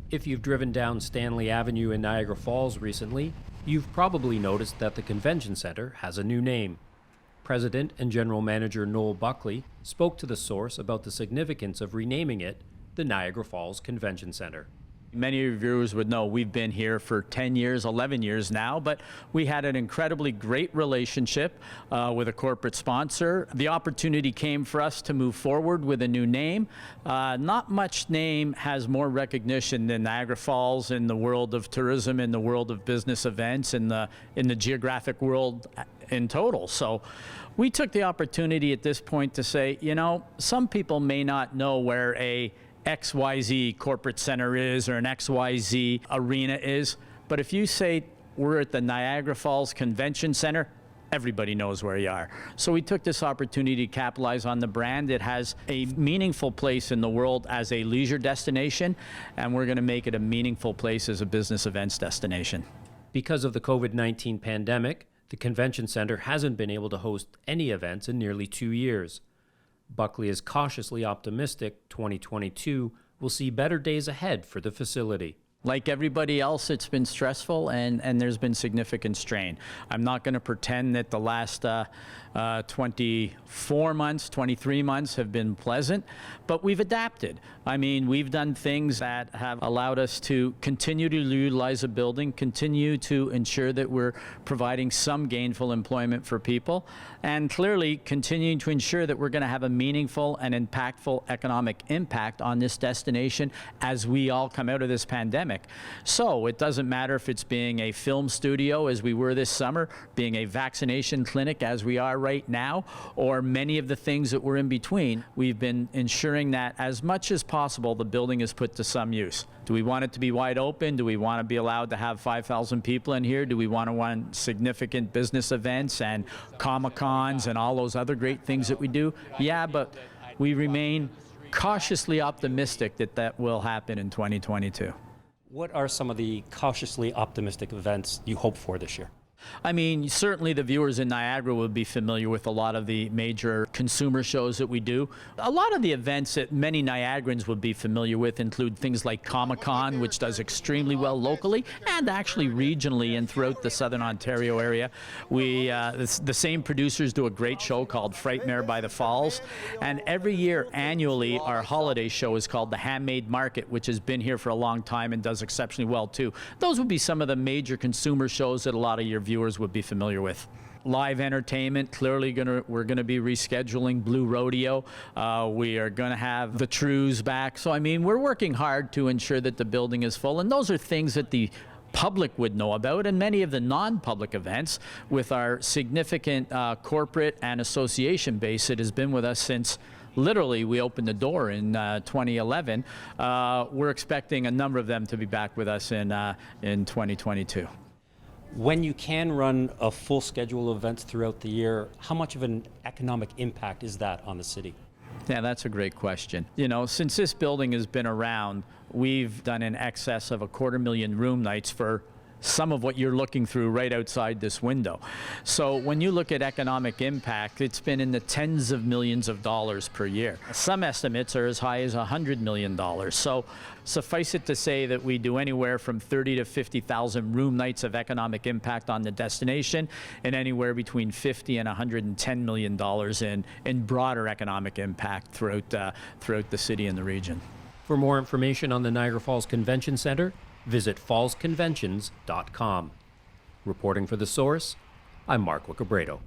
If you've driven down Stanley Avenue in Niagara Falls recently, you've probably noticed that the convention center has a new name. President and General Manager Noel Buckley spoke to The Source about the significance of renaming it the Niagara Falls Convention Center. Many of your viewers would know we've been here for 10 years, 11 years now, but we had an incredibly great relationship with a corporate sponsor. The opportunity came for us to move forward with a new name. Not much name has more recognition than Niagara Falls in the world of tourism, in the world of business events, in the geographic world in total. So we took the opportunity at this point to say, you know, some people may not know where a XYZ corporate center is or an XYZ arena is, but if you say we're at the Niagara Falls Convention Center, everybody knows where you are. So we took this opportunity to capitalize on the brand. It has a meaningful place in the world as a leisure destination, and we're going to make it a meaningful place as a business events destination. Because of the COVID-19 pandemic, the convention center hasn't been able to host any events in nearly 2 years. Buckley is cautiously optimistic 2022 will see better days ahead for the facility. Like everybody else, it's been stressful and there's been significant strain. I'm not going to pretend that the last 24 months, 23 months have been pleasant, but we've adapted. I mean, we've done things that have allowed us to continue to utilize a building, continue to ensure that we're providing some gainful employment for people, and clearly continuing to ensure that we're going to have a meaningful and impactful economic impact on this destination as we all come out of this pandemic. So it doesn't matter if it's being a film studio as we were this summer, being a vaccination clinic as we are right now, or many of the things that we're in between. We've been ensuring that as much as possible the building is put to some use. Do we want it to be wide open? Do we want to be allowed to have 5,000 people in here? Do we want to run significant business events and Comic-Cons and all those other great things that we do? Yeah, but we remain cautiously optimistic that that will happen in 2022. What are some of the cautiously optimistic events you hope for this year? I mean, certainly the viewers in Niagara will be familiar with a lot of the major consumer shows that we do. A lot of the events that many Niagarans would be familiar with include things like Comic-Con, which does extremely well locally and actually regionally and throughout the Southern Ontario area. The same producers do a great show called Frightmare by the Falls. And every year, annually, our holiday show is called the Handmade Market, which has been here for a long time and does exceptionally well too. Those would be some of the major consumer shows that a lot of your viewers would be familiar with. Live entertainment, clearly we're going to be rescheduling Blue Rodeo. We are going to have the Trews back. So I mean, we're working hard to ensure that the building is full, and those are things that the public would know about, and many of the non-public events with our significant corporate and association base that has been with us since literally we opened the door in 2011. We're expecting a number of them to be back with us in 2022. When you can run a full schedule of events throughout the year, how much of an economic impact is that on the city? Yeah, that's a great question. You know, since this building has been around, we've done in excess of 250,000 room nights for some of what you're looking through right outside this window. So when you look at economic impact, it's been in the tens of millions of dollars per year. Some estimates are as high as $100 million. So suffice it to say that we do anywhere from 30 to 50,000 room nights of economic impact on the destination, and anywhere between $50 and $110 million in broader economic impact throughout the city and the region. For more information on the Niagara Falls Convention Center, visit fallsconventions.com. Reporting for The Source, I'm Mark Wicabredo.